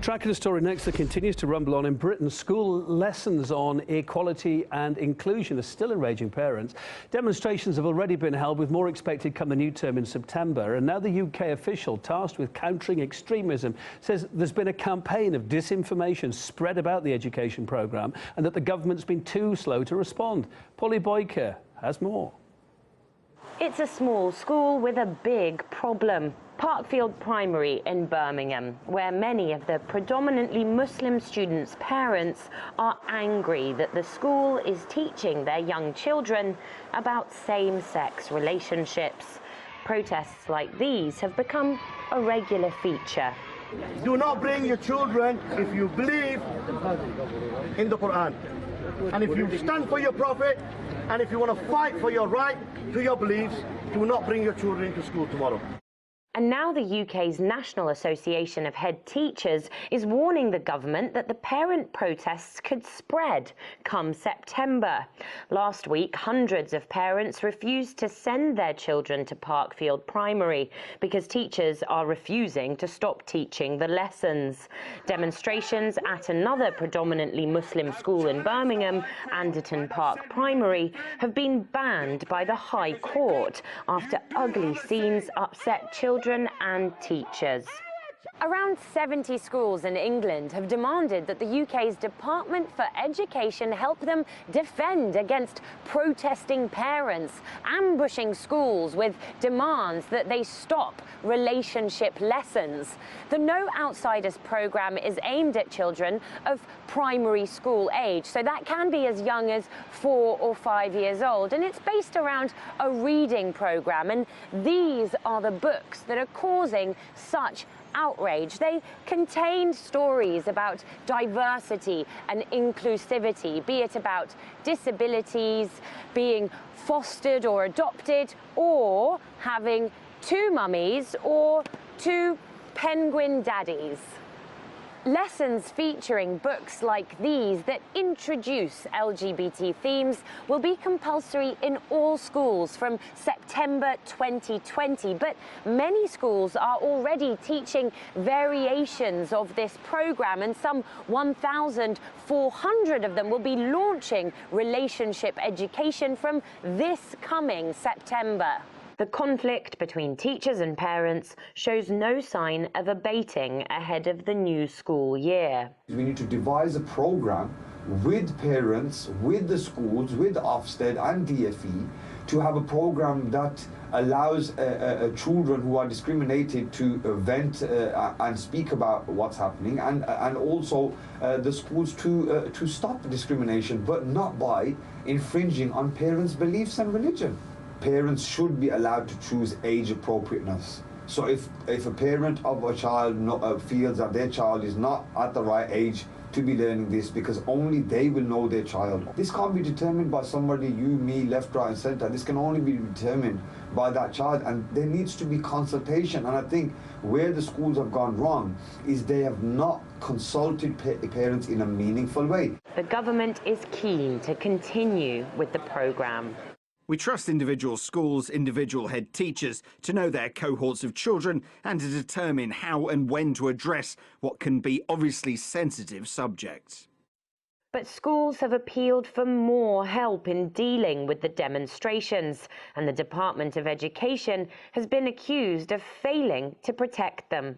Tracking a story next that continues to rumble on in Britain. School lessons on equality and inclusion are still enraging parents. Demonstrations have already been held, with more expected come the new term in September. And now the UK official tasked with countering extremism says there's been a campaign of disinformation spread about the education programme and that the government's been too slow to respond. Polly Boyker has more. It's a small school with a big problem. Parkfield Primary in Birmingham, where many of the predominantly Muslim students' parents are angry that the school is teaching their young children about same-sex relationships. Protests like these have become a regular feature. Do not bring your children if you believe in the Quran. And if you stand for your Prophet, and if you want to fight for your right to your beliefs, do not bring your children into school tomorrow. And now the UK's National Association of Head Teachers is warning the government that the parent protests could spread come September. Last week, hundreds of parents refused to send their children to Parkfield Primary because teachers are refusing to stop teaching the lessons. Demonstrations at another predominantly Muslim school in Birmingham, Anderton Park Primary, have been banned by the High Court after ugly scenes upset children and teachers. Around 70 schools in England have demanded that the UK's Department for Education help them defend against protesting parents, ambushing schools with demands that they stop relationship lessons. The No Outsiders programme is aimed at children of primary school age, so that can be as young as 4 or 5 years old, and it's based around a reading programme, and these are the books that are causing such outrage. They contained stories about diversity and inclusivity, be it about disabilities, being fostered or adopted, or having 2 mummies or 2 penguin daddies. Lessons featuring books like these that introduce LGBT themes will be compulsory in all schools from September 2020, but many schools are already teaching variations of this programme, and some 1,400 of them will be launching relationship education from this coming September. The conflict between teachers and parents shows no sign of abating ahead of the new school year. We need to devise a program with parents, with the schools, with Ofsted and DFE to have a program that allows children who are discriminated to vent and speak about what's happening, and also the schools to stop discrimination, but not by infringing on parents' beliefs and religion. Parents should be allowed to choose age appropriateness. So if a parent of a child feels that their child is not at the right age to be learning this, because only they will know their child. This can't be determined by somebody, you, me, left, right and centre. This can only be determined by that child, and there needs to be consultation. And I think where the schools have gone wrong is they have not consulted parents in a meaningful way. The government is keen to continue with the programme. We trust individual schools, individual head teachers to know their cohorts of children and to determine how and when to address what can be obviously sensitive subjects. But schools have appealed for more help in dealing with the demonstrations, and the Department of Education has been accused of failing to protect them.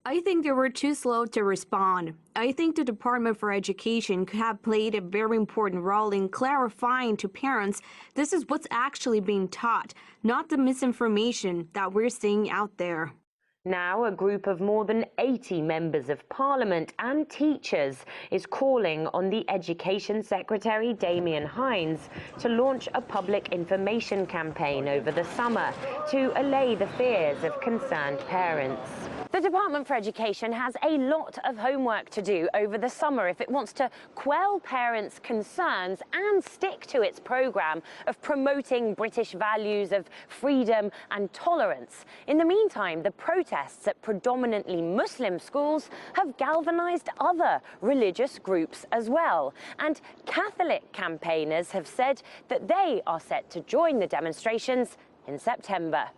I think they were too slow to respond. I think the Department for Education could have played a very important role in clarifying to parents this is what's actually being taught, not the misinformation that we're seeing out there. Now, a group of more than 80 members of Parliament and teachers is calling on the Education Secretary, Damien Hinds, to launch a public information campaign over the summer to allay the fears of concerned parents. The Department for Education has a lot of homework to do over the summer if it wants to quell parents' concerns and stick to its programme of promoting British values of freedom and tolerance. In the meantime, the protests at predominantly Muslim schools have galvanised other religious groups as well. And Catholic campaigners have said that they are set to join the demonstrations in September.